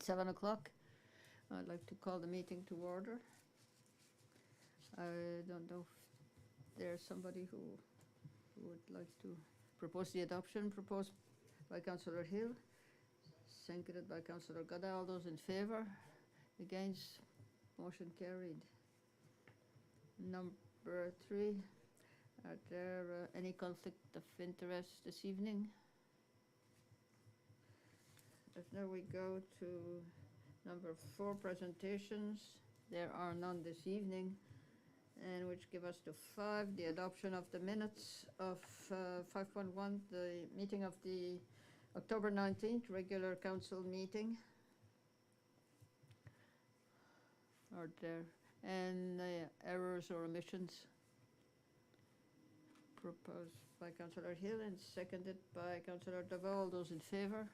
7 o'clock. I'd like to call the meeting to order. I don't know if there's somebody who would like to propose the adoption proposed by Councillor Hill, seconded by Councillor Gada. All those in favour? Against? Motion carried. Number 3, are there any conflict of interest this evening? If not, we go to number 4, presentations. There are none this evening, and which give us to 5, the adoption of the minutes of 5.1, the meeting of the October 19th regular council meeting. Are there any errors or omissions? Proposed by Councillor Hill and seconded by Councillor Deveau. All those in favour?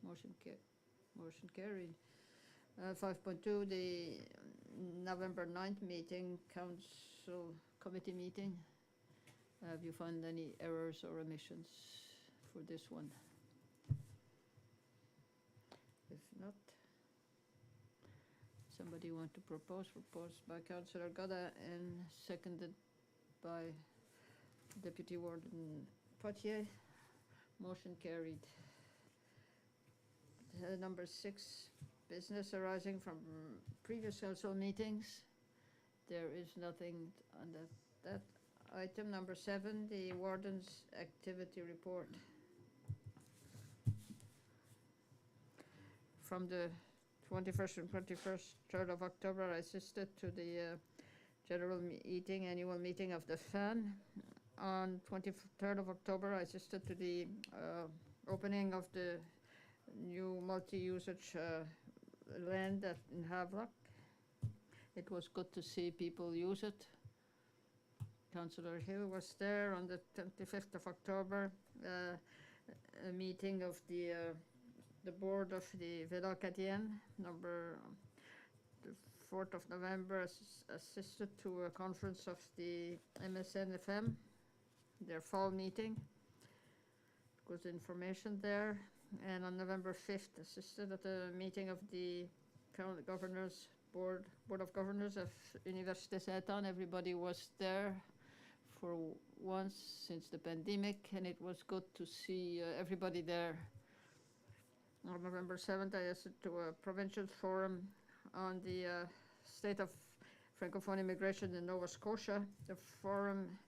Motion carried. 5.2, the November 9th meeting, council committee meeting. Have you found any errors or omissions for this one? If not, somebody want to propose? Proposed by Councillor Gada and seconded by Deputy Warden Potier. Motion carried. Number 6, business arising from previous council meetings. There is nothing on that item. Number 7, the warden's activity report. From the 21st and 3rd of October, I assisted to the general annual meeting of the FAN. On 23rd of October, I assisted to the opening of the new multi-usage land in Havelock. It was good to see people use it. Councillor Hill was there on the 25th of October, a meeting of the board of the Villa Acadienne. The 4th of November, assisted to a conference of the MSN-FM, their fall meeting. Good information there. And on November 5th, assisted at the meeting of the Governor's Board of Governors of Université Saint-Anne. Everybody was there for once since the pandemic, and it was good to see everybody there. On November 7th, I assisted to a provincial forum on the state of Francophone immigration in Nova Scotia. The forum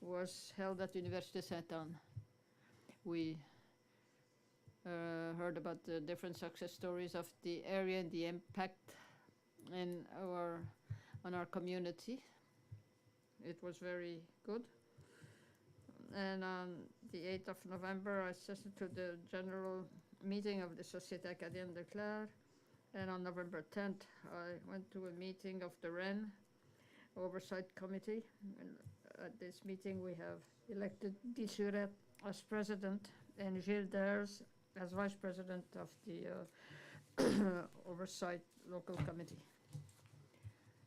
was held at Université Saint-Anne. We heard about the different success stories of the area and the impact on our community. It was very good. And on the 8th of November, I assisted to the general meeting of the Société Acadienne de Clare. And on November 10th, I went to a meeting of the REN Oversight Committee. And at this meeting, we have elected Guy Surette as president and Gilles Dares as vice president of the Oversight Local Committee.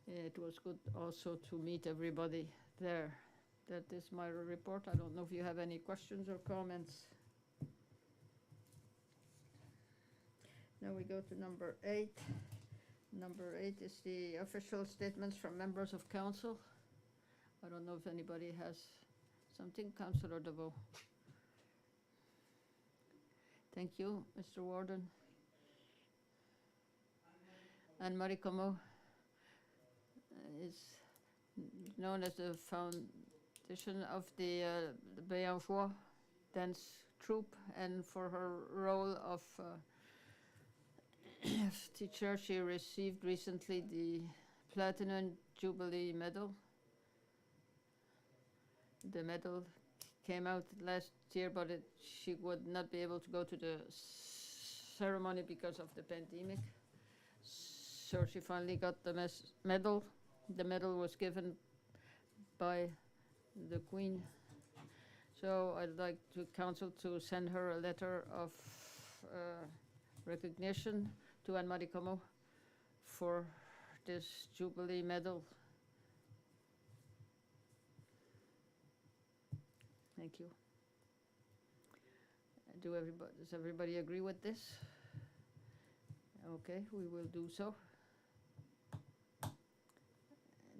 It was good also to meet everybody there. That is my report. I don't know if you have any questions or comments. Now we go to number 8. Number 8 is the official statements from members of council. I don't know if anybody has something. Councillor Deveau. Thank you, Mr. Warden. Anne-Marie Comeau is known as the foundation of the Béangeois dance troupe, and for her role of teacher, she received recently the Platinum Jubilee Medal. The medal came out last year, but she would not be able to go to the ceremony because of the pandemic. So she finally got the medal. The medal was given by the Queen. So I'd like to council to send her a letter of recognition to Anne-Marie Comeau for this Jubilee medal. Thank you. Does everybody agree with this? Okay, we will do so.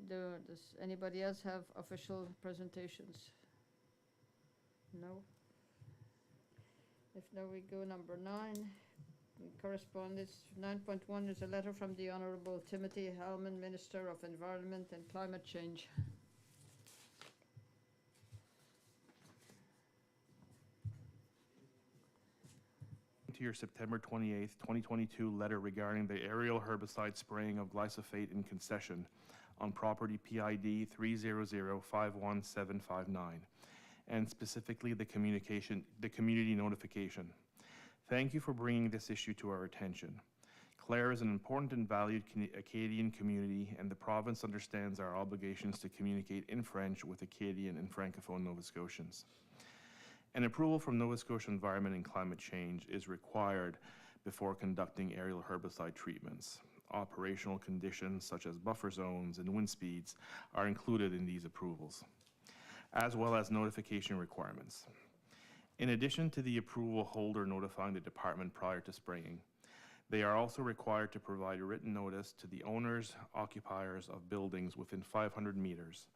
Does anybody else have official presentations? No? If no, we go number 9. Correspondence 9.1 is a letter from the Honourable Timothy Hallman, Minister of Environment and Climate Change. To your September 28th, 2022 letter regarding the aerial herbicide spraying of glyphosate in concession on property PID 300517559, and specifically the community notification. Thank you for bringing this issue to our attention. Clare is an important and valued Acadian community, and the province understands our obligations to communicate in French with Acadian and Francophone Nova Scotians. An approval from Nova Scotia Environment and Climate Change is required before conducting aerial herbicide treatments. Operational conditions such as buffer zones and wind speeds are included in these approvals, as well as notification requirements. In addition to the approval holder notifying the department prior to spraying, they are also required to provide a written notice to the owners, occupiers of buildings within 500 meters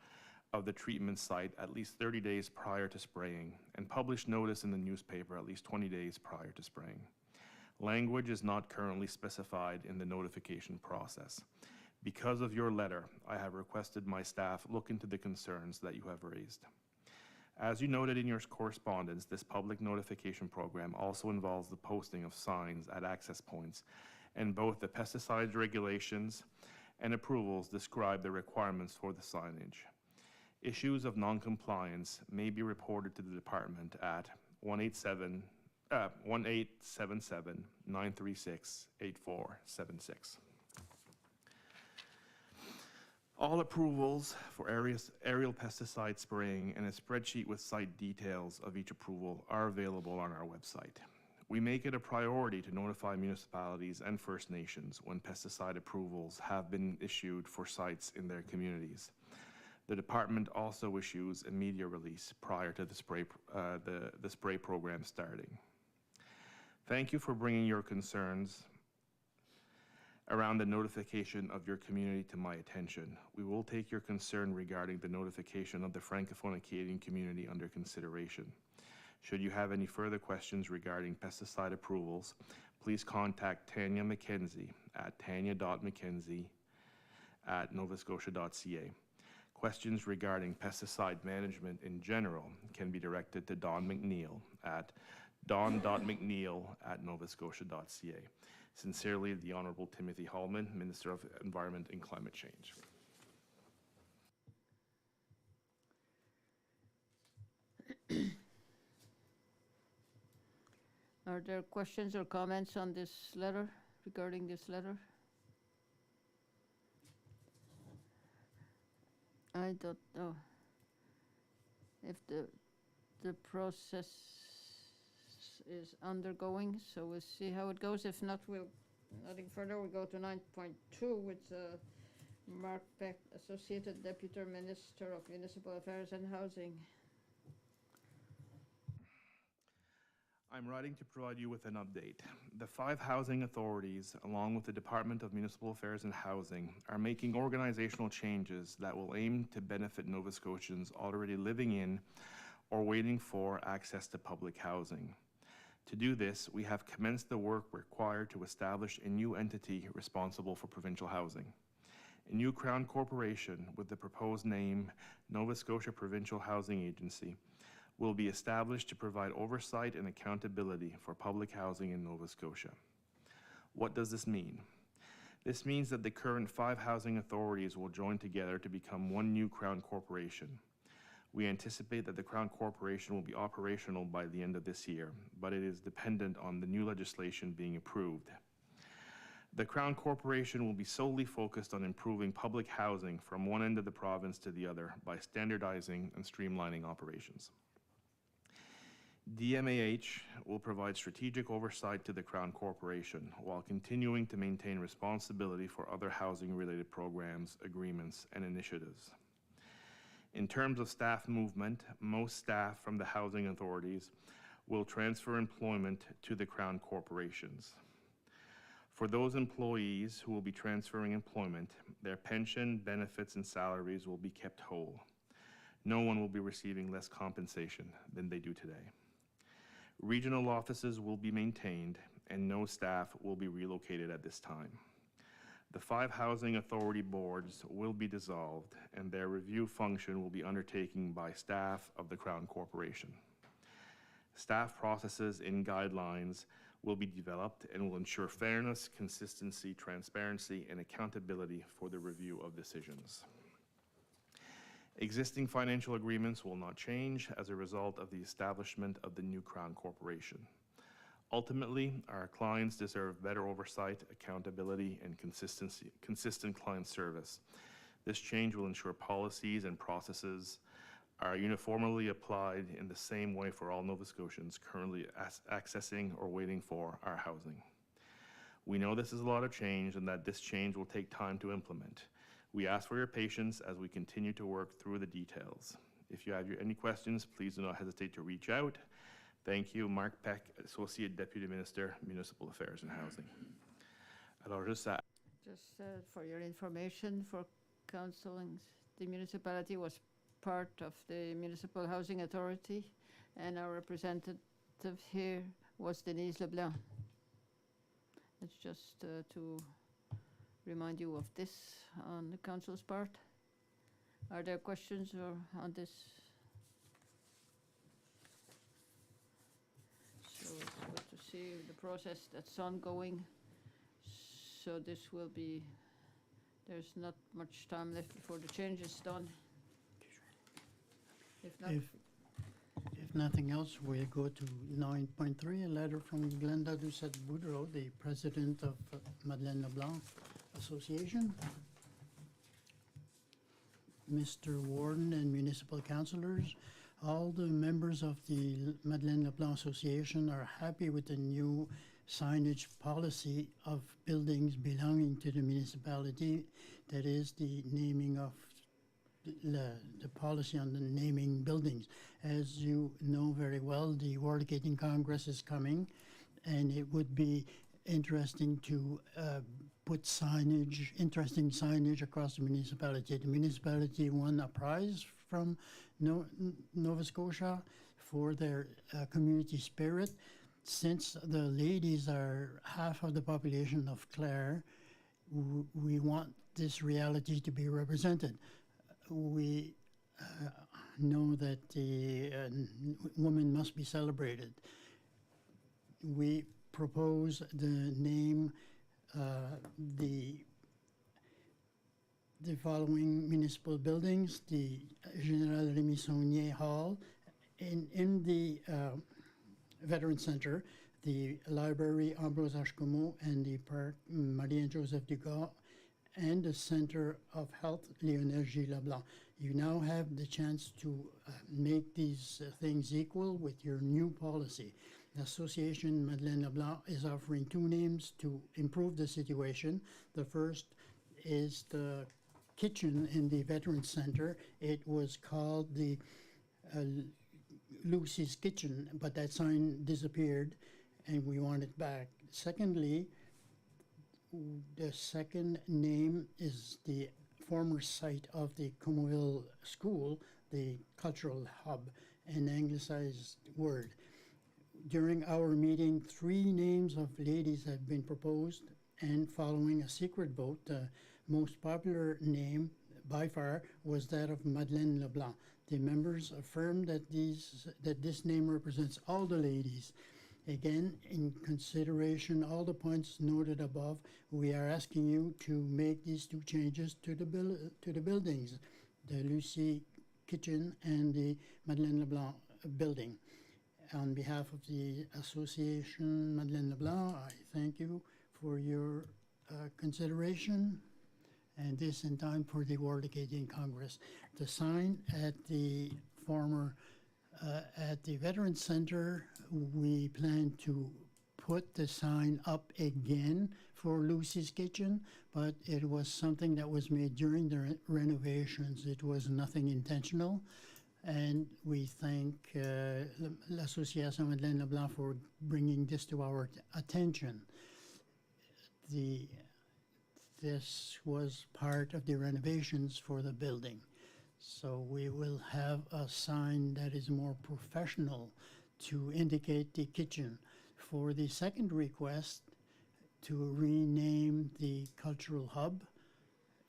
of the treatment site at least 30 days prior to spraying, and publish notice in the newspaper at least 20 days prior to spraying. Language is not currently specified in the notification process. Because of your letter, I have requested my staff look into the concerns that you have raised. As you noted in your correspondence, this public notification program also involves the posting of signs at access points, and both the pesticides regulations and approvals describe the requirements for the signage. Issues of non-compliance may be reported to the department at 1-877-936-8476. All approvals for aerial pesticide spraying and a spreadsheet with site details of each approval are available on our website. We make it a priority to notify municipalities and First Nations when pesticide approvals have been issued for sites in their communities. The department also issues a media release prior to the spray program starting. Thank you for bringing your concerns around the notification of your community to my attention. We will take your concern regarding the notification of the Francophone Acadian community under consideration. Should you have any further questions regarding pesticide approvals, please contact Tanya McKenzie at tanya.mckenzie@novascotia.ca. Questions regarding pesticide management in general can be directed to Don McNeil at don.mcneil@novascotia.ca. Sincerely, the Honourable Timothy Hallman, Minister of Environment and Climate Change. Are there questions or comments on this letter, regarding this letter? I don't know if the process is undergoing, so we'll see how it goes. If not, nothing further. We go to 9.2 with Mark Peck, Associated Deputy Minister of Municipal Affairs and Housing. I'm writing to provide you with an update. The 5 housing authorities, along with the Department of Municipal Affairs and Housing, are making organizational changes that will aim to benefit Nova Scotians already living in or waiting for access to public housing. To do this, we have commenced the work required to establish a new entity responsible for provincial housing. A new Crown Corporation with the proposed name Nova Scotia Provincial Housing Agency will be established to provide oversight and accountability for public housing in Nova Scotia. What does this mean? This means that the current 5 housing authorities will join together to become one new Crown Corporation. We anticipate that the Crown Corporation will be operational by the end of this year, but it is dependent on the new legislation being approved. The Crown Corporation will be solely focused on improving public housing from one end of the province to the other by standardizing and streamlining operations. DMAH will provide strategic oversight to the Crown Corporation while continuing to maintain responsibility for other housing-related programs, agreements, and initiatives. In terms of staff movement, most staff from the housing authorities will transfer employment to the Crown Corporations. For those employees who will be transferring employment, their pension, benefits, and salaries will be kept whole. No one will be receiving less compensation than they do today. Regional offices will be maintained, and no staff will be relocated at this time. The 5 housing authority boards will be dissolved, and their review function will be undertaken by staff of the Crown Corporation. Staff processes and guidelines will be developed and will ensure fairness, consistency, transparency, and accountability for the review of decisions. Existing financial agreements will not change as a result of the establishment of the new Crown Corporation. Ultimately, our clients deserve better oversight, accountability, and consistent client service. This change will ensure policies and processes are uniformly applied in the same way for all Nova Scotians currently accessing or waiting for our housing. We know this is a lot of change and that this change will take time to implement. We ask for your patience as we continue to work through the details. If you have any questions, please do not hesitate to reach out. Thank you, Mark Peck, Associate Deputy Minister, Municipal Affairs and Housing. Alors, just for your information, for counseling, the municipality was part of the Municipal Housing Authority, and our representative here was Denise Leblanc. It's just to remind you of this on the council's part. Are there questions on this? So it's good to see the process that's ongoing. So this will be, there's not much time left before the change is done. If nothing else, we'll go to 9.3, a letter from Glenda Doucette-Boudreau, the president of Madeleine Leblanc Association. Mr. Warden and municipal councillors, all the members of the Madeleine Leblanc Association are happy with the new signage policy of buildings belonging to the municipality. That is the naming of the policy on the naming buildings. As you know very well, the World Skating Congress is coming, and it would be interesting to put signage, interesting signage across the municipality. The municipality won a prize from Nova Scotia for their community spirit. Since the ladies are half of the population of Clare, we want this reality to be represented. We know that the women must be celebrated. We propose the name the following municipal buildings: the General Rémy Saunier Hall, in the Veteran Center, the Library Ambroise Ashcomo, and the Park Marie-Joseph Dugas, and the Center of Health Lionel G. Leblanc. You now have the chance to make these things equal with your new policy. The Association Madeleine Leblanc is offering 2 names to improve the situation. The first is the kitchen in the Veteran Center. It was called the Lucy's Kitchen, but that sign disappeared and we want it back. Secondly, the second name is the former site of the Comoville School, the cultural hub, an anglicized word. During our meeting, 3 names of ladies have been proposed, and following a secret vote, the most popular name by far was that of Madeleine Leblanc. The members affirmed that this name represents all the ladies. Again, in consideration all the points noted above, we are asking you to make these 2 changes to the buildings, the Lucy Kitchen and the Madeleine Leblanc building. On behalf of the Association Madeleine Leblanc, I thank you for your consideration, and this in time for the World Acadian Congress. The sign at the at the Veterans Center, we plan to put the sign up again for Lucy's Kitchen, but it was something that was made during the renovations. It was nothing intentional, and we thank l'Association Madeleine Leblanc for bringing this to our attention. the, this was part of the renovations for the building. So we will have a sign that is more professional to indicate the kitchen. For the second request, to rename the cultural hub,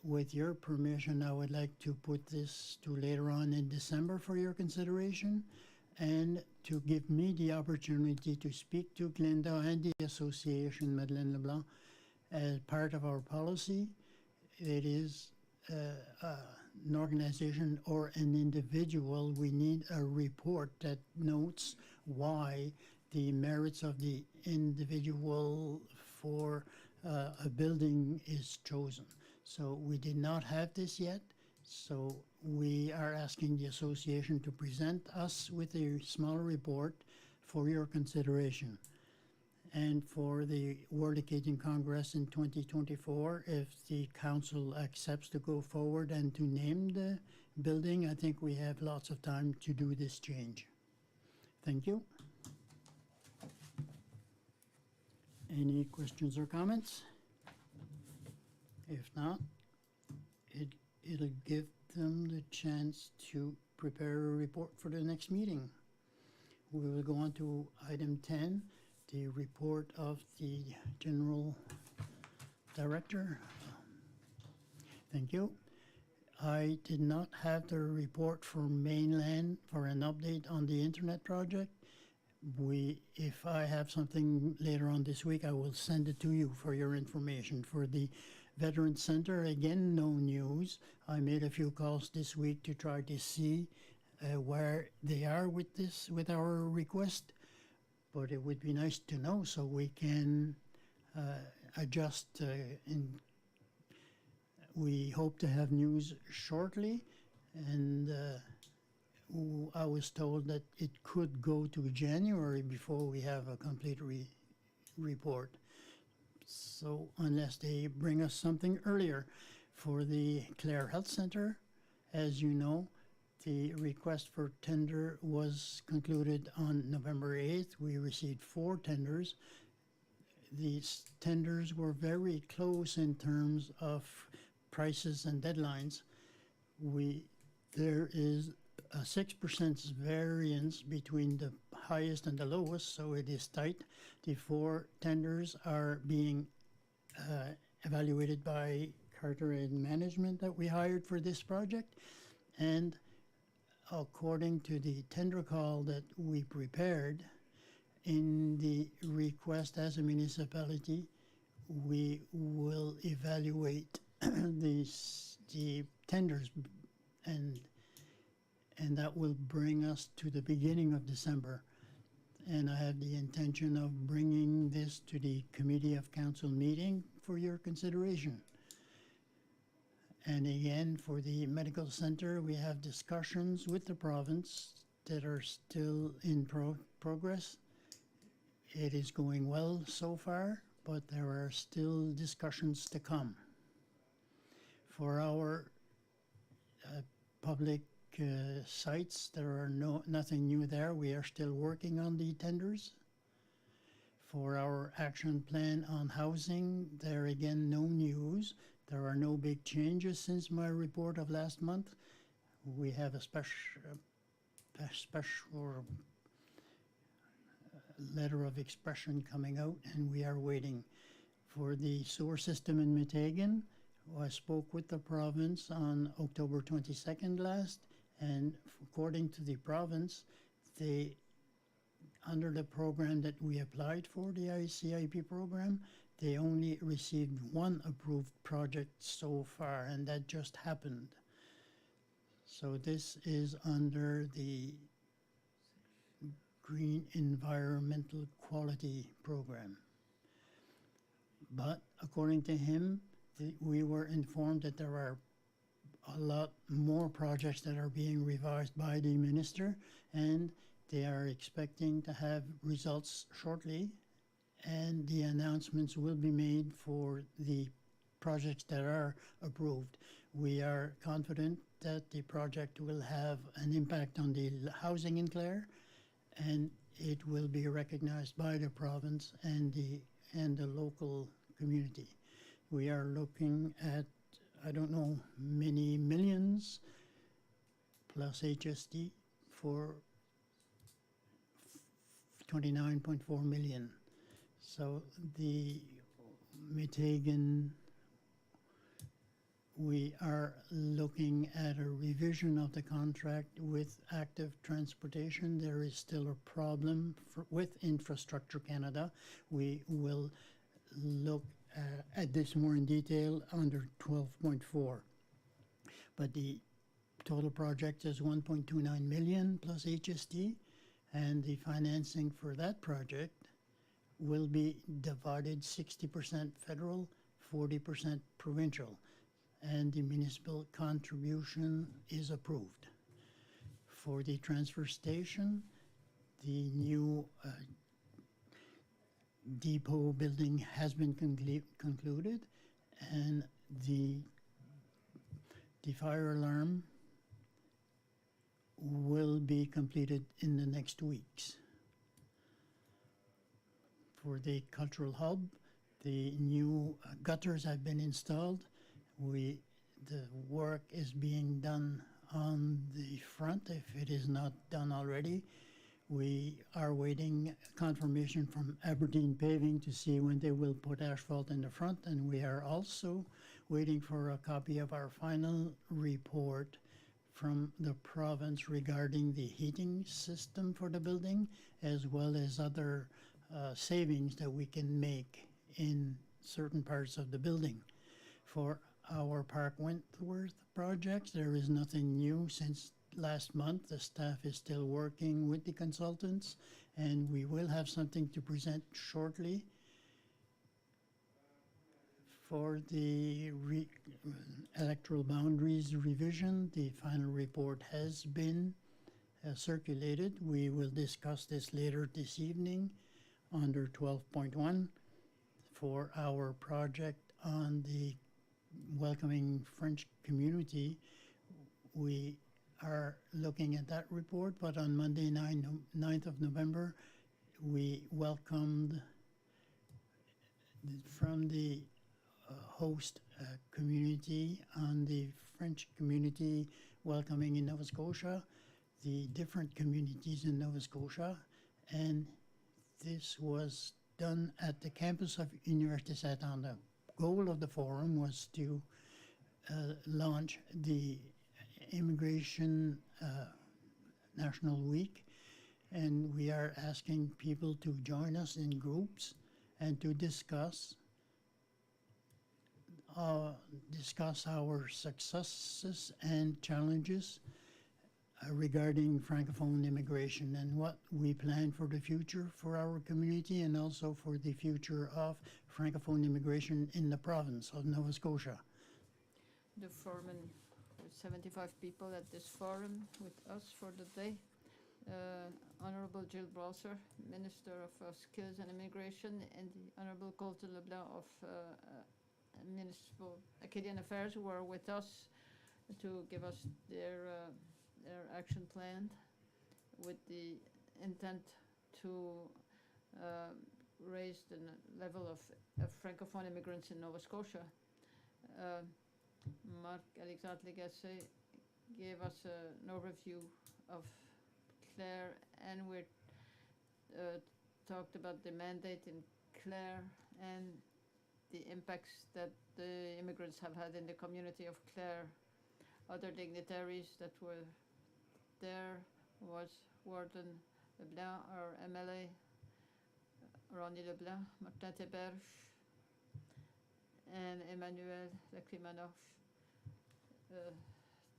with your permission, I would like to put this to later on in December for your consideration, and to give me the opportunity to speak to Glenda and the association, Madeleine Leblanc, as part of our policy. It is an organization or an individual. We need a report that notes why the merits of the individual for a building is chosen. So we did not have this yet. So we are asking the association to present us with a small report for your consideration. And for the World Acadian Congress in 2024, if the council accepts to go forward and to name the building, I think we have lots of time to do this change. Thank you. Any questions or comments? If not, it'll give them the chance to prepare a report for the next meeting. We will go on to item 10, the report of the General Director. Thank you. I did not have the report for mainland for an update on the internet project. If I have something later on this week, I will send it to you for your information. For the Veterans Center, again, no news. I made a few calls this week to try to see where they are with this, with our request. But it would be nice to know so we can adjust. We hope to have news shortly, and I was told that it could go to January before we have a complete report. So unless they bring us something earlier. For the Clare Health Center, as you know, the request for tender was concluded on November 8th. We received 4 tenders. These tenders were very close in terms of prices and deadlines. There is a 6% variance between the highest and the lowest, so it is tight. The 4 tenders are being evaluated by Carter and Management that we hired for this project, and according to the tender call that we prepared, in the request as a municipality, we will evaluate the tenders, and that will bring us to the beginning of December. And I have the intention of bringing this to the Committee of Council meeting for your consideration. And again, for the medical center, we have discussions with the province that are still in progress. It is going well so far, but there are still discussions to come. For our public sites, there are nothing new there. We are still working on the tenders. For our action plan on housing, there again, no news. There are no big changes since my report of last month. We have a special letter of expression coming out, and we are waiting. For the sewer system in Meteghan, I spoke with the province on October 22nd last, and according to the province, under the program that we applied for, the ICIP program, they only received 1 approved project so far, and that just happened. So this is under the Green Environmental Quality Program. But according to him, we were informed that there are a lot more projects that are being revised by the minister, and they are expecting to have results shortly, and the announcements will be made for the projects that are approved. We are confident that the project will have an impact on the housing in Clare, and it will be recognized by the province and the local community. We are looking at, I don't know, many millions plus HST for 29.4 million. So the Metagan, we are looking at a revision of the contract with Active Transportation. There is still a problem with Infrastructure Canada. We will look at this more in detail under 12.4. But the total project is 1.29 million plus HST, and the financing for that project will be divided 60% federal, 40% provincial, and the municipal contribution is approved. For the transfer station, the new depot building has been concluded, and the fire alarm will be completed in the next weeks. For the cultural hub, the new gutters have been installed. The work is being done on the front, if it is not done already. We are waiting confirmation from Aberdeen Paving to see when they will put asphalt in the front, and we are also waiting for a copy of our final report from the province regarding the heating system for the building, as well as other savings that we can make in certain parts of the building. For our Park Wentworth projects, there is nothing new since last month. The staff is still working with the consultants, and we will have something to present shortly. For the electoral boundaries revision, the final report has been circulated. We will discuss this later this evening under 12.1. For our project on the welcoming French community, we are looking at that report, but on Monday, 9th of November, we welcomed from the host community on the French community welcoming in Nova Scotia, the different communities in Nova Scotia, and this was done at the campus of Université Saint-Anne. The goal of the forum was to launch the Immigration National Week, and we are asking people to join us in groups and to discuss our successes and challenges regarding Francophone immigration and what we plan for the future for our community and also for the future of Francophone immigration in the province of Nova Scotia. The foreman, with 75 people at this forum with us for the day. Honorable Jill Browser, Minister of Skills and Immigration, and the Honorable Colton LeBlanc of Municipal Acadian Affairs, who are with us to give us their action plan with the intent to raise the level of Francophone immigrants in Nova Scotia. Marc-Alexandre Lagacé gave us an overview of Clare, and we talked about the mandate in Clare and the impacts that the immigrants have had in the community of Clare. Other dignitaries that were there was Warden Leblanc, our MLA, Ronnie Leblanc, Martin Teberge, and Emmanuel Lacrimanoff,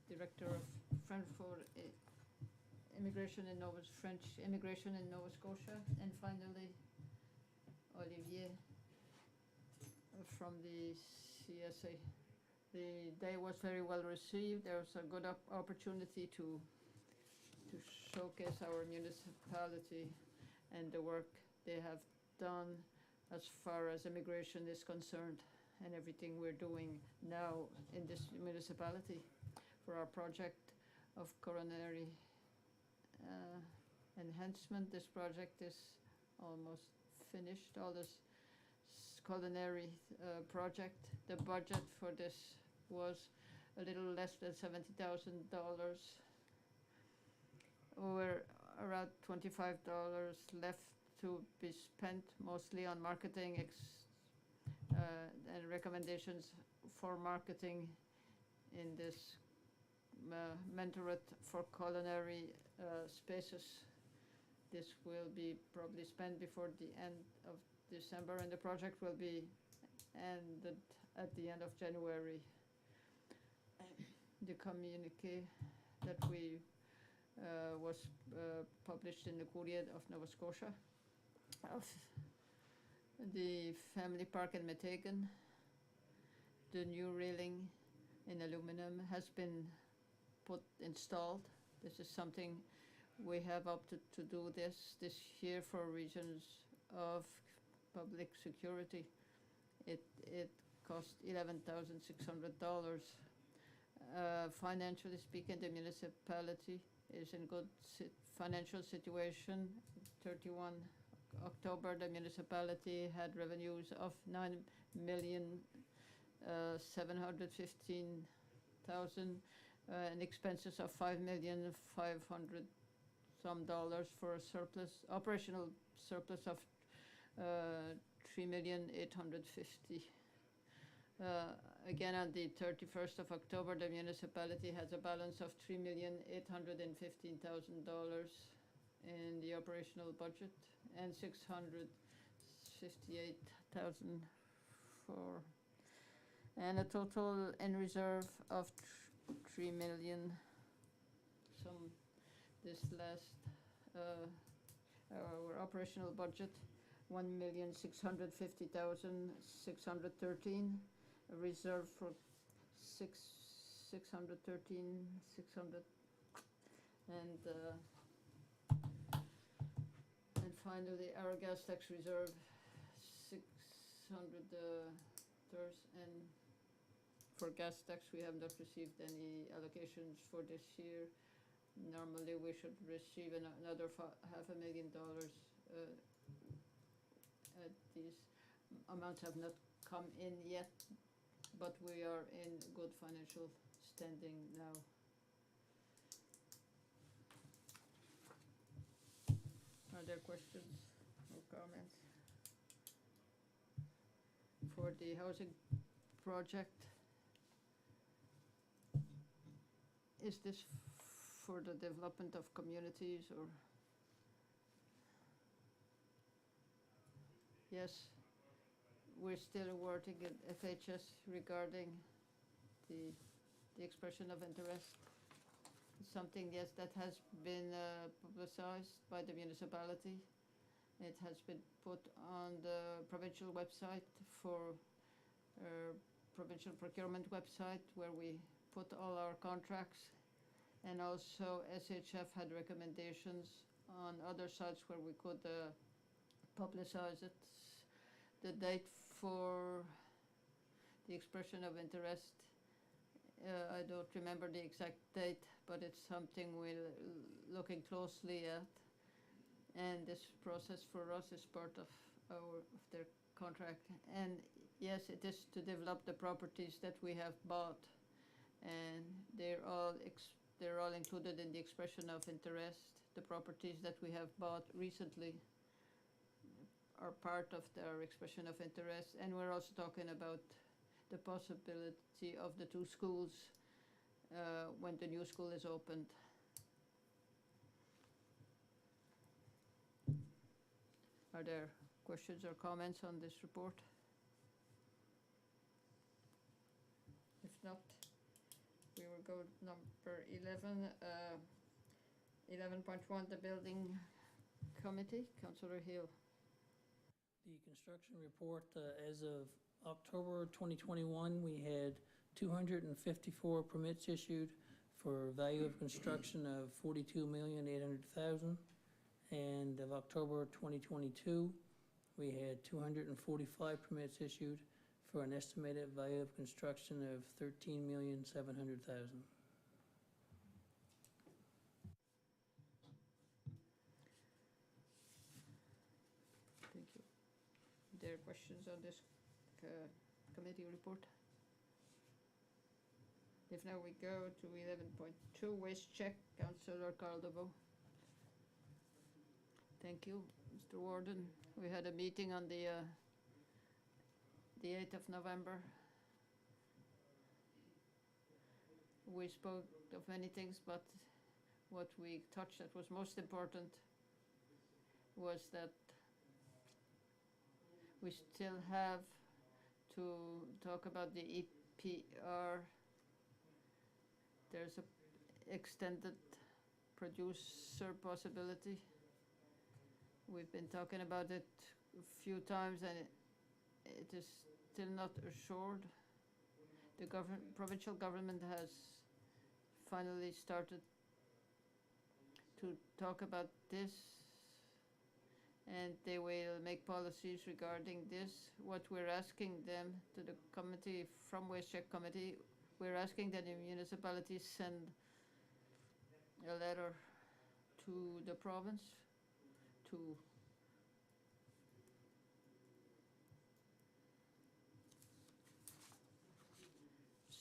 Director of French French immigration in Nova Scotia, and finally Olivier from the CSA. The day was very well received. There was a good opportunity to showcase our municipality and the work they have done as far as immigration is concerned, and everything we're doing now in this municipality for our project of coronary enhancement. This project is almost finished. All this culinary project. The budget for this was a little less than $70,000. We're around $25 left to be spent, mostly on marketing and recommendations for marketing in this mentorate for culinary spaces. This will be probably spent before the end of December, and the project will be ended at the end of January. The communique that we was published in the Courier of Nova Scotia of the family park in Meteghan. The new railing in aluminum has been installed. This is something we have opted to do this year for reasons of public security. It cost $11,600. Financially speaking, the municipality is in good financial situation. 31 October, the municipality had revenues of $9,715,000 and expenses of $5,500,000 for a operational surplus of $3,850,000. Again, on the 31st of October, the municipality has a balance of $3,815,000 in the operational budget and $658,000 and a total in reserve of $3 million. This last our operational budget, $1,650,613. A reserve for $613,600, and finally our gas tax reserve $600. And for gas tax, we have not received any allocations for this year. Normally, we should receive another $500,000. These amounts have not come in yet, but we are in good financial standing now. Are there questions or comments? For the housing project, is this for the development of communities or? Yes. We're still working at FHS regarding the expression of interest. Something, yes, that has been publicized by the municipality. It has been put on the provincial website for provincial procurement website, where we put all our contracts, and also SHF had recommendations on other sites where we could publicize it. The date for the expression of interest, I don't remember the exact date, but it's something we're looking closely at. And this process for us is part of their contract. And yes, it is to develop the properties that we have bought, and they're all included in the expression of interest. The properties that we have bought recently are part of their expression of interest, and we're also talking about the possibility of the two schools when the new school is opened. Are there questions or comments on this report? If not, we will go to number 11, 11.1, the building committee. Councillor Hill. The construction report, as of October 2021, we had 254 permits issued for a value of construction of $42,800,000. And of October 2022, we had 245 permits issued for an estimated value of construction of $13,700,000. Thank you. Are there questions on this committee report. If now we go to 11.2, waste check, Councillor Carl DeVoe. Thank you, Mr. Warden. We had a meeting on the 8th of November. We spoke of many things, but what we touched that was most important was that we still have to talk about the EPR. There's a extended producer possibility. We've been talking about it a few times and it is still not assured. The provincial government has finally started to talk about this and they will make policies regarding this. What we're asking them, to the committee, from Waste Check Committee, we're asking that the municipalities send a letter to the province to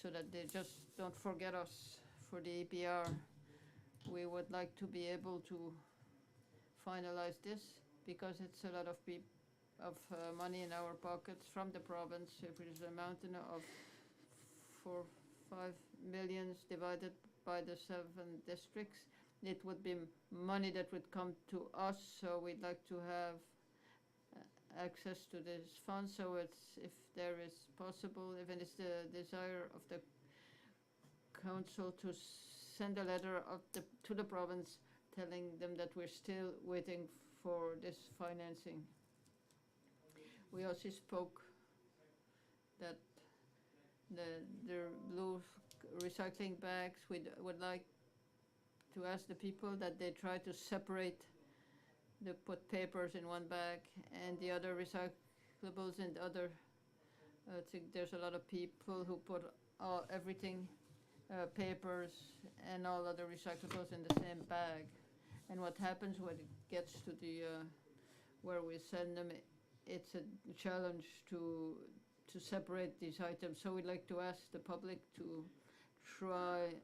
so that they just don't forget us for the APR. We would like to be able to finalize this because it's a lot of money in our pockets from the province. If it is a mountain of 5 million divided by the 7 districts, it would be money that would come to us. So we'd like to have access to this fund. So it's, if there is possible, if it is the desire of the council to send a letter to the province telling them that we're still waiting for this financing. We also spoke that the blue recycling bags, we would like to ask the people that they try to separate, they put papers in one bag and the other recyclables in the other. I think there's a lot of people who put everything, papers and all other recyclables in the same bag. And what happens when it gets to the where we send them, it's a challenge to separate these items. So we'd like to ask the public to try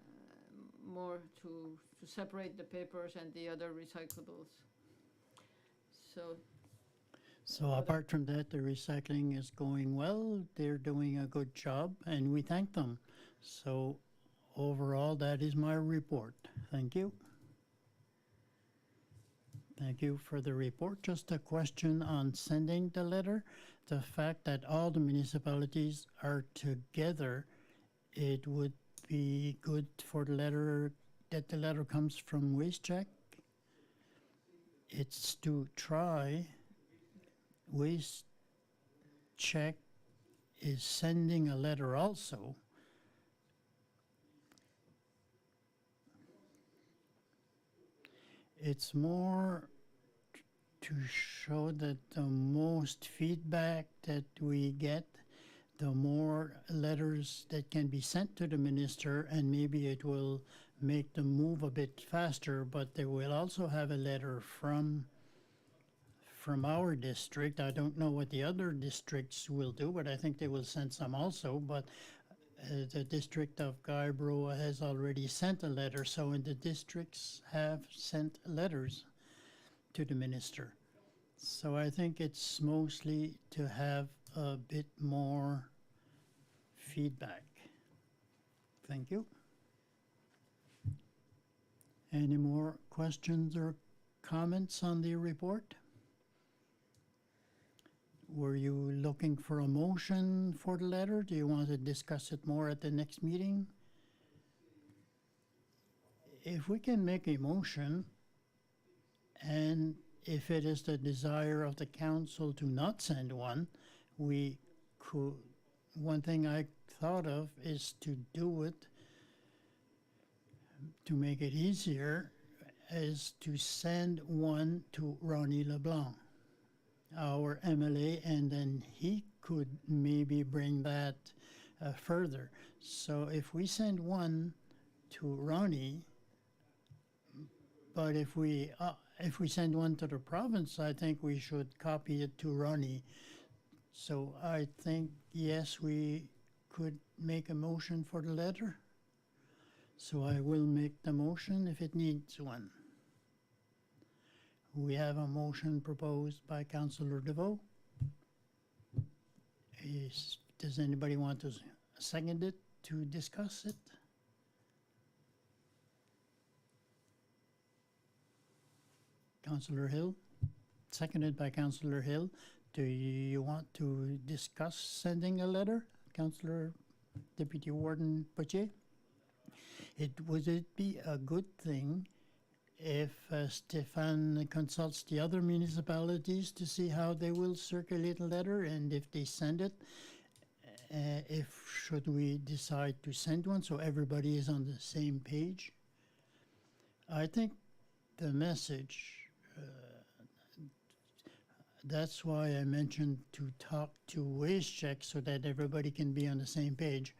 more to separate the papers and the other recyclables. So apart from that, the recycling is going well. They're doing a good job and we thank them. So overall, that is my report. Thank you. Thank you for the report. Just a question on sending the letter. The fact that all the municipalities are together, it would be good for the letter, that the letter comes from Waste Check. It's to try. Waste Check is sending a letter also. It's more to show that the most feedback that we get, the more letters that can be sent to the minister, and maybe it will make them move a bit faster, but they will also have a letter from our district. I don't know what the other districts will do, but I think they will send some also. But the district of Guyborough has already sent a letter, so the districts have sent letters to the minister. So I think it's mostly to have a bit more feedback. Thank you. Any more questions or comments on the report? Were you looking for a motion for the letter? Do you want to discuss it more at the next meeting? If we can make a motion, and if it is the desire of the council to not send one, we could, one thing I thought of is to do it, to make it easier, is to send one to Ronnie LeBlanc, our MLA, and then he could maybe bring that further. So if we send one to Ronnie, but if we send one to the province, I think we should copy it to Ronnie. So I think yes, we could make a motion for the letter. So I will make the motion if it needs one. We have a motion proposed by Councillor DeVoe. Does anybody want to second it to discuss it? Councillor Hill, seconded by Councillor Hill. Do you want to discuss sending a letter, Councillor Deputy Warden Poitier? Would it be a good thing if Stefan consults the other municipalities to see how they will circulate a letter, and if they send it, should we decide to send one so everybody is on the same page? I think the message, that's why I mentioned to talk to WasteCheck so that everybody can be on the same page.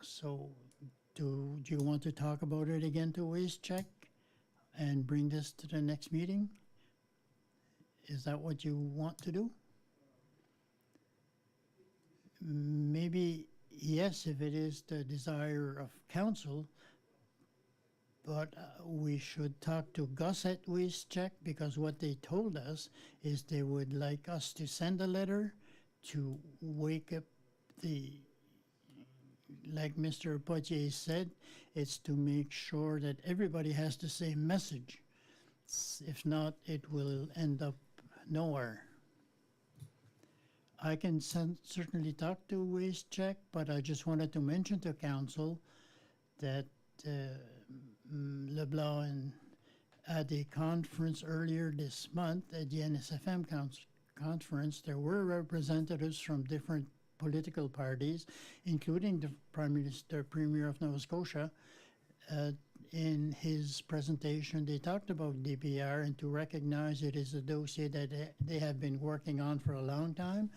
So do you want to talk about it again to WasteCheck and bring this to the next meeting? Is that what you want to do? Maybe yes, if it is the desire of council, but we should talk to Gus at WasteCheck, because what they told us is they would like us to send a letter to wake up like Mr. Poitier said, it's to make sure that everybody has the same message. If not, it will end up nowhere. I can certainly talk to WasteCheck, but I just wanted to mention to council that LeBlanc at a conference earlier this month, at the NSFM conference, there were representatives from different political parties, including the Premier of Nova Scotia. In his presentation, they talked about DPR and to recognize it is a dossier that they have been working on for a long time,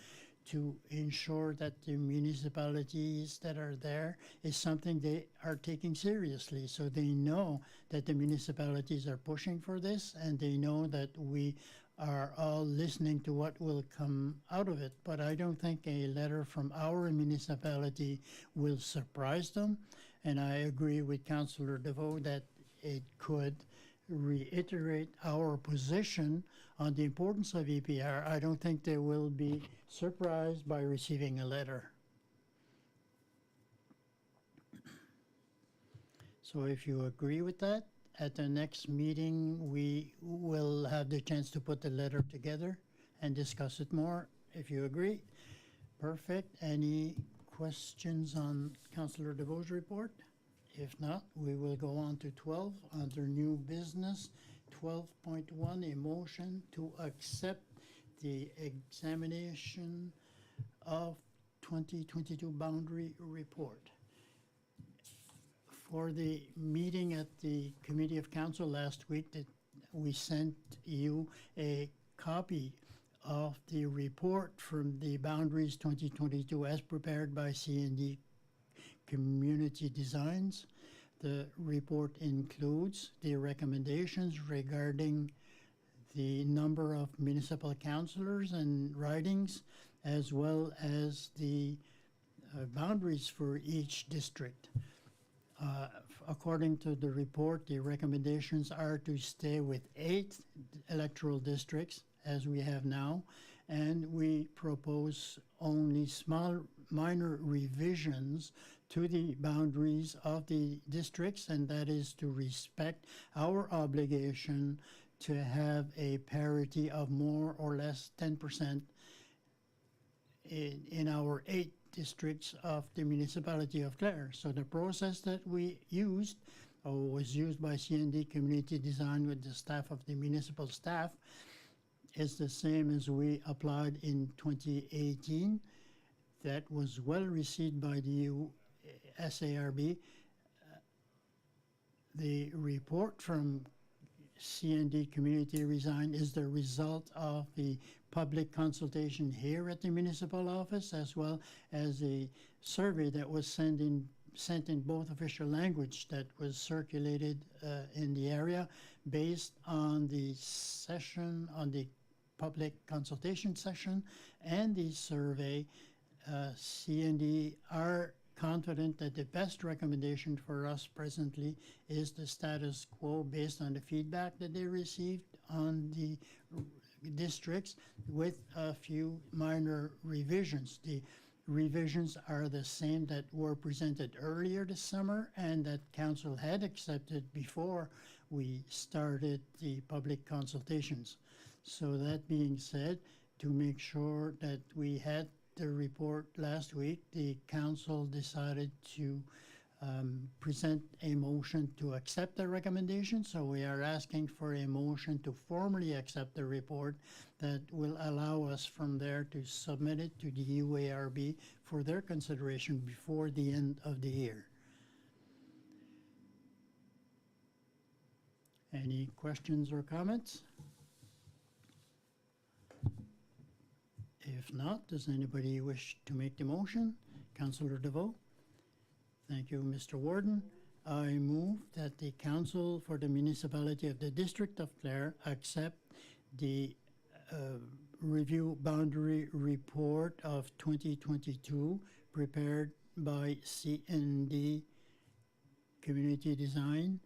to ensure that the municipalities that are there is something they are taking seriously. So they know that the municipalities are pushing for this, and they know that we are all listening to what will come out of it. But I don't think a letter from our municipality will surprise them. And I agree with Councillor DeVoe that it could reiterate our position on the importance of EPR. I don't think they will be surprised by receiving a letter. So if you agree with that, at the next meeting, we will have the chance to put the letter together and discuss it more, if you agree. Perfect. Any questions on Councillor DeVoe's report? If not, we will go on to 12 under new business. 12.1, a motion to accept the examination of 2022 boundary report. For the meeting at the Committee of Council last week, that we sent you a copy of the report from the Boundaries 2022 as prepared by C&D Community Designs. The report includes the recommendations regarding the number of municipal councillors and ridings, as well as the boundaries for each district. According to the report, the recommendations are to stay with 8 electoral districts, as we have now, and we propose only small, minor revisions to the boundaries of the districts, and that is to respect our obligation to have a parity of more or less 10% in our 8 districts of the municipality of Clare. So the process that we used, or was used by C&D Community Design with the staff of the municipal staff, is the same as we applied in 2018. That was well received by the SARB. The report from C&D Community Design is the result of the public consultation here at the municipal office, as well as a survey that was sent in both official language that was circulated in the area, based on the public consultation session and the survey, CND are confident that the best recommendation for us presently is the status quo based on the feedback that they received on the districts with a few minor revisions. The revisions are the same that were presented earlier this summer and that council had accepted before we started the public consultations. So that being said, to make sure that we had the report last week, the council decided to present a motion to accept the recommendation. So we are asking for a motion to formally accept the report that will allow us from there to submit it to the UARB for their consideration before the end of the year. Any questions or comments? If not, does anybody wish to make the motion? Councillor DeVoe? Thank you, Mr. Warden. I move that the Council for the Municipality of the District of Clare accept the review boundary report of 2022 prepared by CND Community Design,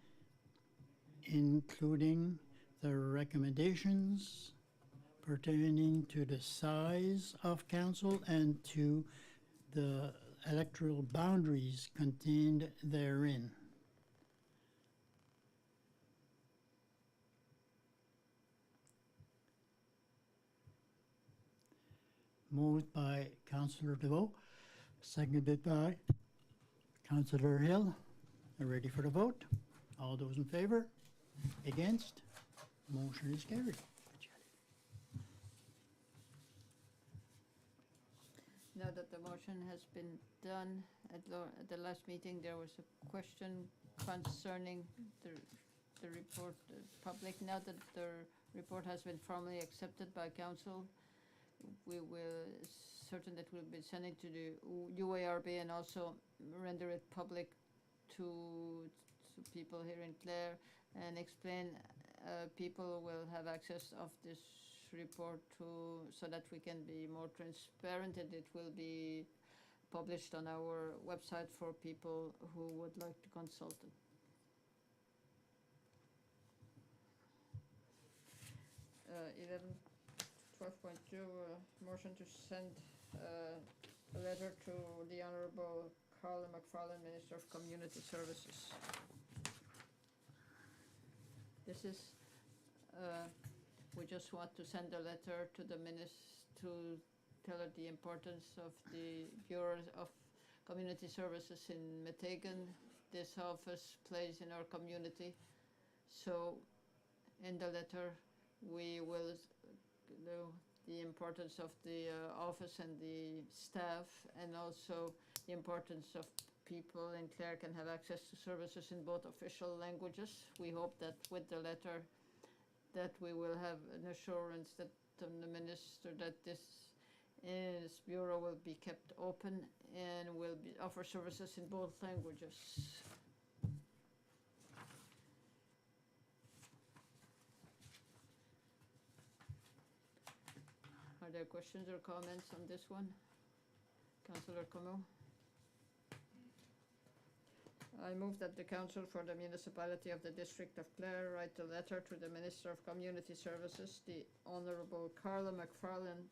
including the recommendations pertaining to the size of council and to the electoral boundaries contained therein. Moved by Councillor DeVoe, seconded by Councillor Hill. Are ready for the vote? All those in favor? Against? Motion is carried. Now that the motion has been done, at the last meeting, there was a question concerning the report, public. Now that the report has been formally accepted by council, we will certain that we'll be sending to the UARB and also render it public to people here in Clare and explain. People will have access of this report so that we can be more transparent, and it will be published on our website for people who would like to consult it. Uh, 12.2, motion to send a letter to the Honourable Carla McFarlane, Minister of Community Services. This is we just want to send a letter to the minister to tell her the importance of the Bureau of Community Services in Metegan. This office plays in our community. So in the letter, we will know the importance of the office and the staff, and also the importance of people in Clare can have access to services in both official languages. We hope that with the letter that we will have an assurance that from the minister that this bureau will be kept open and will offer services in both languages. Are there questions or comments on this one? Councillor Como? I move that the Council for the Municipality of the District of Clare write a letter to the Minister of Community Services, the Honourable Carla McFarlane,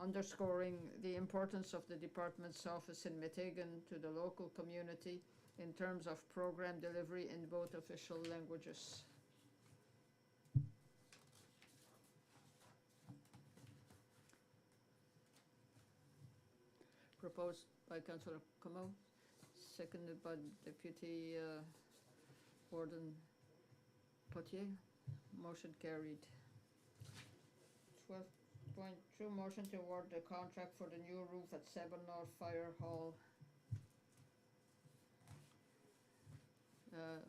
underscoring the importance of the department's office in Metegan to the local community in terms of program delivery in both official languages. Proposed by Councillor Como, seconded by Deputy Warden Potier. Motion carried. 12.2, motion to award the contract for the new roof at 7 North Fire Hall.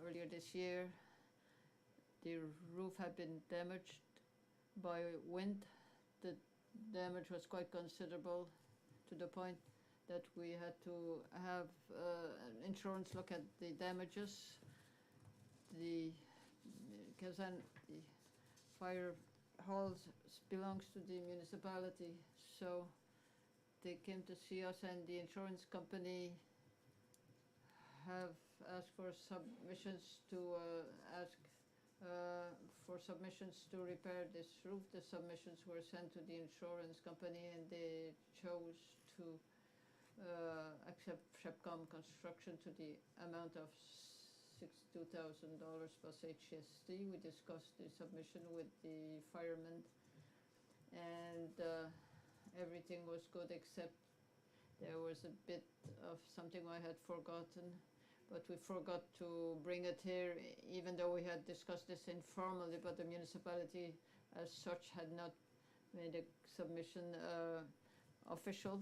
Earlier this year, the roof had been damaged by wind. The damage was quite considerable, to the point that we had to have insurance look at the damages. The Kazan fire hall belongs to the municipality, so they came to see us, and the insurance company have asked for submissions to for submissions to repair this roof. The submissions were sent to the insurance company, and they chose to accept Shepcom construction to the amount of $62,000 plus HST. We discussed the submission with the firemen, and everything was good, except there was a bit of something I had forgotten, but we forgot to bring it here, even though we had discussed this informally, but the municipality as such had not made a submission official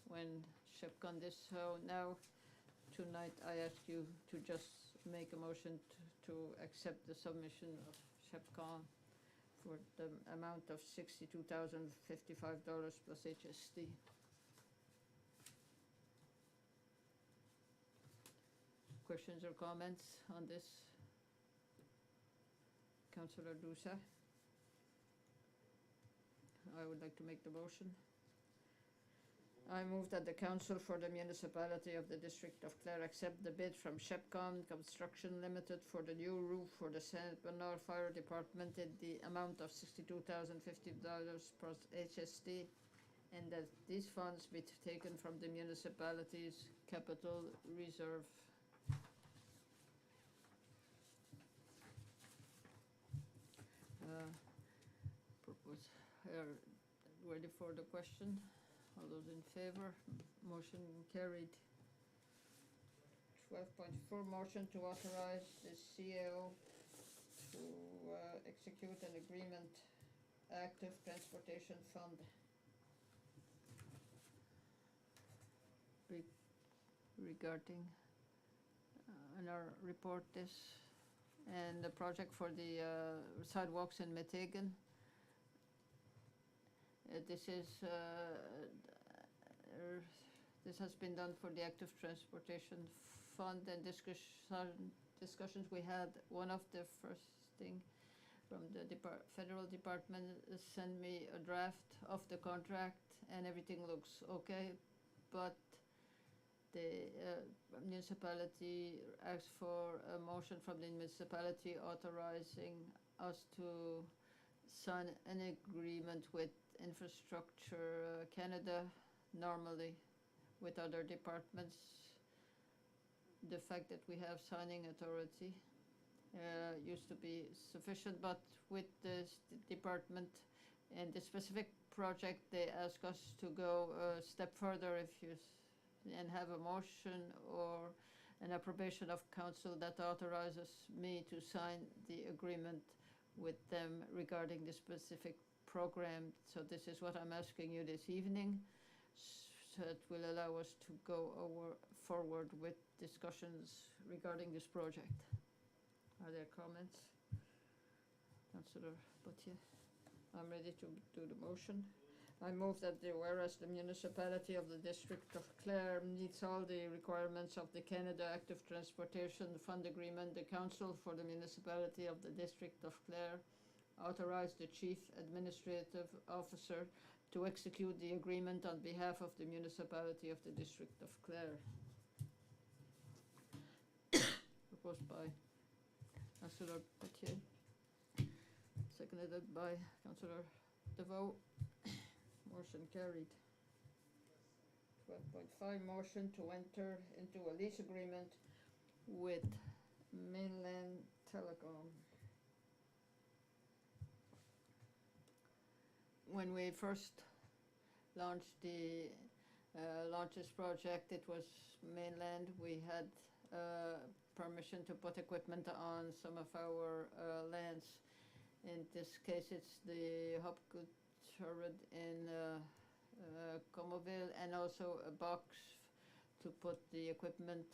when Shepcon this. So now, tonight, I ask you to just make a motion to accept the submission of Shepcon for the amount of $62,055 plus HST. Questions or comments on this? Councillor Dusa? I would like to make the motion. I move that the Council for the Municipality of the District of Clare accept the bid from Shepcom Construction Limited for the new roof for the Saint Bernard Fire Department in the amount of $62,050 plus HST, and that these funds be taken from the municipality's capital reserve. Ready for the question? All those in favor? Motion carried. 12.4, motion to authorize the CAO to execute an agreement, active transportation fund. Regarding in our report this and the project for the sidewalks in Metegan. This has been done for the Active Transportation Fund, and discussions we had. One of the first thing from the federal department sent me a draft of the contract, and everything looks okay, but the municipality asked for a motion from the municipality authorizing us to sign an agreement with Infrastructure Canada. Normally with other departments, the fact that we have signing authority used to be sufficient, but with this department and the specific project, they ask us to go a step further and have a motion or an approbation of council that authorizes me to sign the agreement with them regarding the specific program. So this is what I'm asking you this evening. So it will allow us to go forward with discussions regarding this project. Are there comments? Councillor Potier? I'm ready to do the motion. I move that whereas the municipality of the District of Clare meets all the requirements of the Canada Active Transportation Fund Agreement, the Council for the Municipality of the District of Clare authorized the Chief Administrative Officer to execute the agreement on behalf of the municipality of the District of Clare. Proposed by Councillor Potier, seconded by Councillor DeVoe. Motion carried. 12.5, motion to enter into a lease agreement with Mainland Telecom. When we first launched this project, it was Mainland. We had permission to put equipment on some of our lands. In this case, it's the Hopgood turret in Comoville, and also a box to put the equipment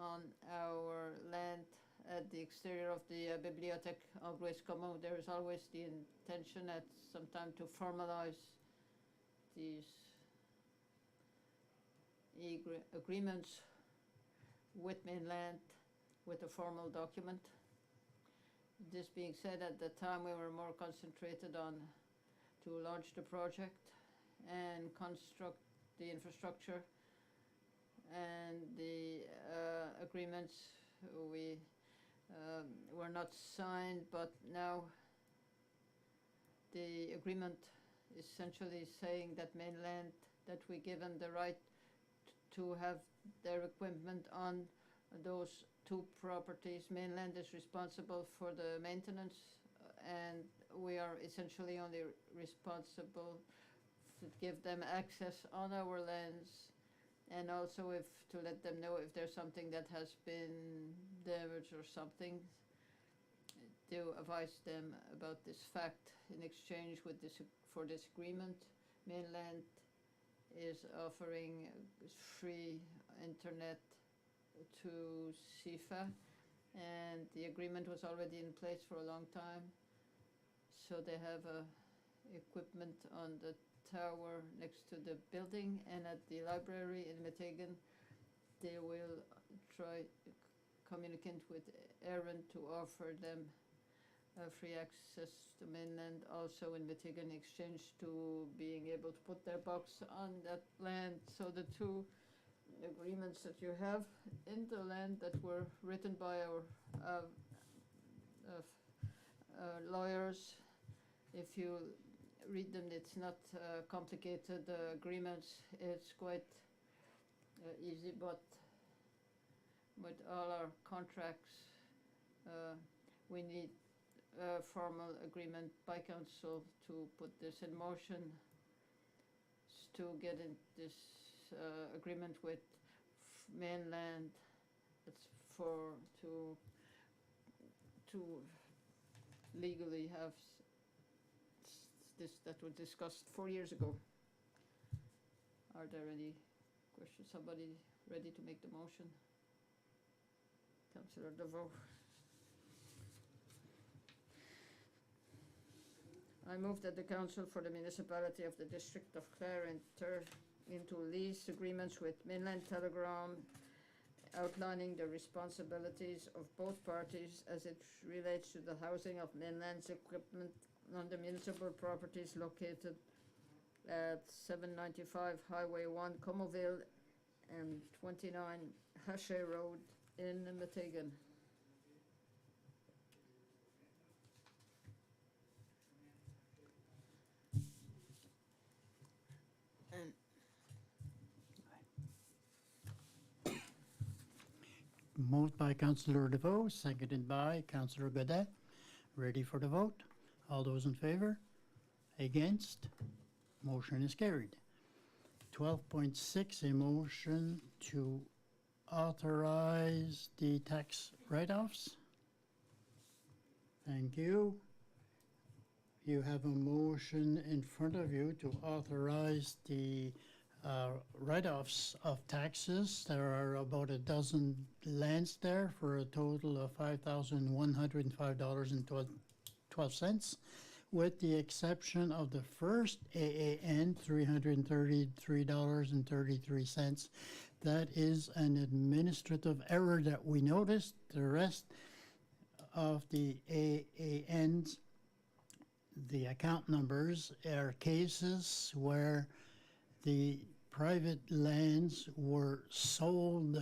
on our land at the exterior of the Bibliothèque Anglaise Commune. There is always the intention at some time to formalize these agreements with Mainland with a formal document. This being said, at the time we were more concentrated on to launch the project and construct the infrastructure, and the agreements we were not signed, but now the agreement essentially saying that mainland, that we give them the right to have their equipment on those two properties. Mainland is responsible for the maintenance, and we are essentially only responsible to give them access on our lands, and also if to let them know if there's something that has been damaged or something, to advise them about this fact. In exchange with this, for this agreement, Mainland is offering free internet to SIFA, and the agreement was already in place for a long time. So they have equipment on the tower next to the building, and at the library in Meteghan they will try communicate with Aaron to offer them free access to Mainland, also in Meteghan, in exchange to being able to put their box on that land. So the two agreements that you have in the land that were written by our lawyers, if you read them, it's not complicated agreements, it's quite easy, but with all our contracts we need a formal agreement by council to put this in motion, to get in this agreement with Mainland. It's for to legally have this that was discussed 4 years ago. Are there any questions? Somebody ready to make the motion? Councillor DeVoe. I move that the Council for the Municipality of the District of Clare enter into lease agreements with Mainland Telegram, outlining the responsibilities of both parties as it relates to the housing of Mainland's equipment on the municipal properties located at 795 Highway 1, Comoville, and 29 Hache Road in Meteghan. Moved by Councillor DeVoe, seconded by Councillor Godet. Ready for the vote? All those in favor? Against? Motion is carried. 12.6, a motion to authorize the tax write-offs. Thank you. You have a motion in front of you to authorize the write-offs of taxes. There are about a dozen lands there for a total of $5,105.12, with the exception of the first AAN, $333.33. That is an administrative error that we noticed. The rest of the AANs, the account numbers, are cases where the private lands were sold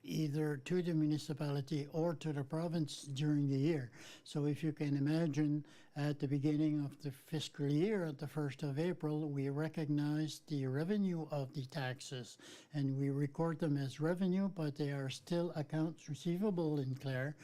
either to the municipality or to the province during the year. So if you can imagine, at the beginning of the fiscal year, at the 1st of April, we recognize the revenue of the taxes and we record them as revenue, but they are still accounts receivable in Clare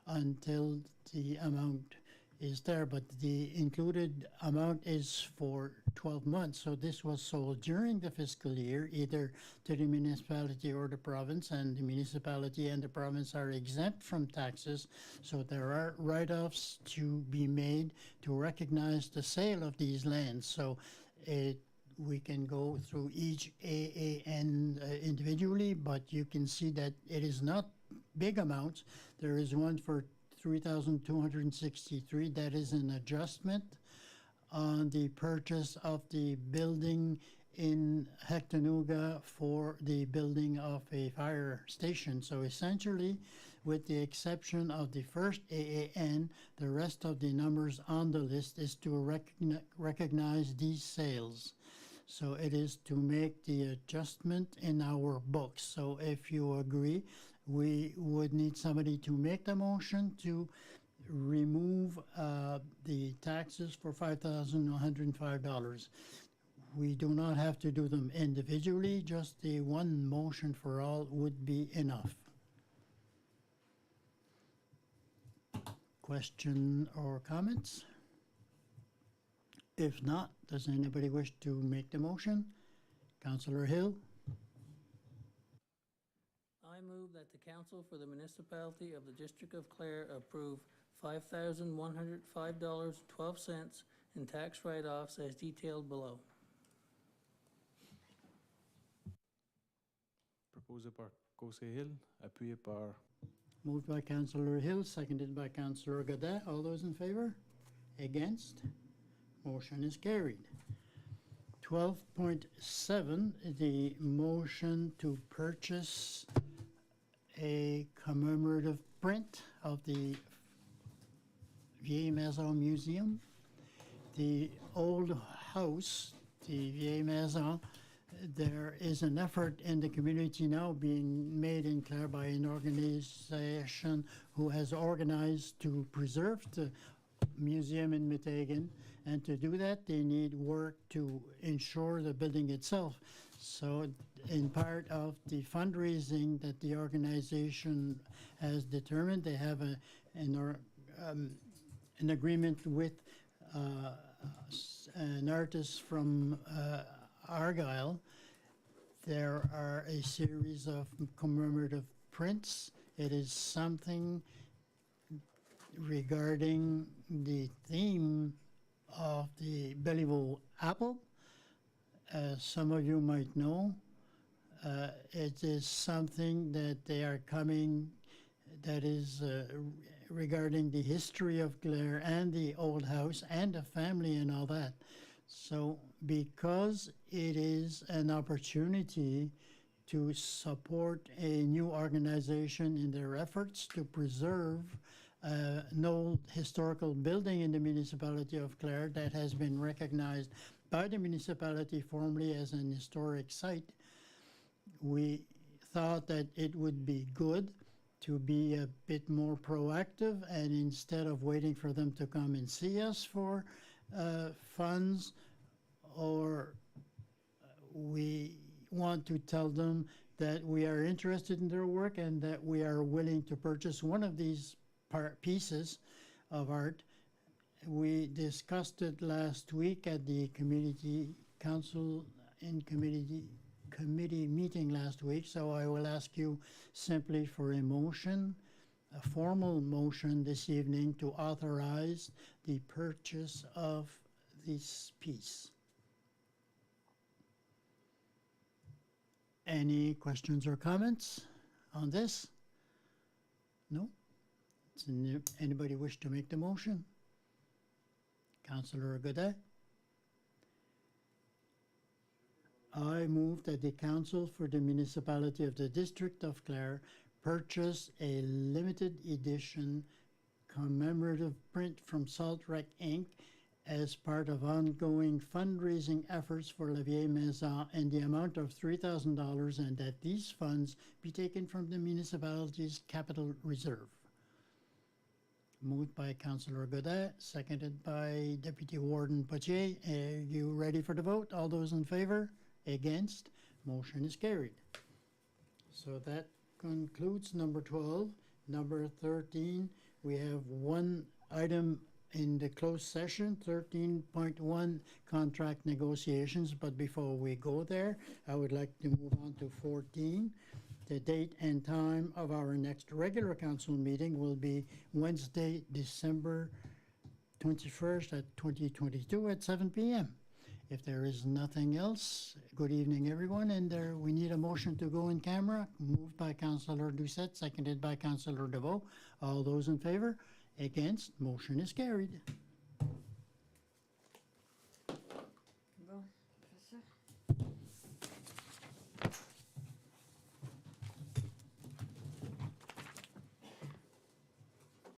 until the amount is there, but the included amount is for 12 months. So this was sold during the fiscal year, either to the municipality or the province, and the municipality and the province are exempt from taxes. So there are write-offs to be made to recognize the sale of these lands. So we can go through each AAN individually, but you can see that it is not big amounts. There is one for 3,263. That is an adjustment on the purchase of the building in Hectanuga for the building of a fire station. So essentially, with the exception of the first AAN. The rest of the numbers on the list is to recognize these sales. So it is to make the adjustment in our books. So if you agree, we would need somebody to make the motion to remove the taxes for $5,105. We do not have to do them individually, just the one motion for all would be enough. Question or comments? If not, does anybody wish to make the motion? Councillor Hill? I move that the council for the municipality of the District of Clare approve $5,105.12 in tax write-offs as detailed below. Proposé par Conseil Hill, appuyé par Moved by Councillor Hill, seconded by Councillor Godet. All those in favor? Against? Motion is carried. 12.7, the motion to purchase a commemorative print of the Vieille Maison Museum. The old house, the Vieille Maison, there is an effort in the community now being made in Clare by an organization who has organized to preserve the museum in Meteghan, and to do that they need work to ensure the building itself. So in part of the fundraising that the organization has determined, they have an agreement with an artist from Argyle. There are a series of commemorative prints. It is something regarding the theme of the Belleville apple. As some of you might know, it is something that they are coming, that is regarding the history of Clare and the old house and the family and all that. So because it is an opportunity to support a new organization in their efforts to preserve an old historical building in the municipality of Clare that has been recognized by the municipality formally as an historic site, we thought that it would be good to be a bit more proactive, and instead of waiting for them to come and see us for funds, or we want to tell them that we are interested in their work and that we are willing to purchase one of these pieces of art. We discussed it last week at the community council and committee meeting last week, so I will ask you simply for a motion, a formal motion this evening to authorize the purchase of this piece. Any questions or comments on this? No? Does anybody wish to make the motion? Councillor Godet? I move that the Council for the Municipality of the District of Clare purchase a limited edition commemorative print from Salt Wreck Inc. as part of ongoing fundraising efforts for La Vieille Maison in the amount of $3,000, and that these funds be taken from the municipality's capital reserve. Moved by Councillor Godet, seconded by Deputy Warden Potier. Are you ready for the vote? All those in favor? Against? Motion is carried. So that concludes number 12. Number 13, we have one item in the closed session, 13.1 contract negotiations. But before we go there, I would like to move on to 14. The date and time of our next regular council meeting will be Wednesday, December 21st at 2022 at 7 p.m. If there is nothing else, good evening, everyone. And we need a motion to go in camera. Moved by Councillor Doucette, seconded by Councillor DeVoe. All those in favor? Against? Motion is carried.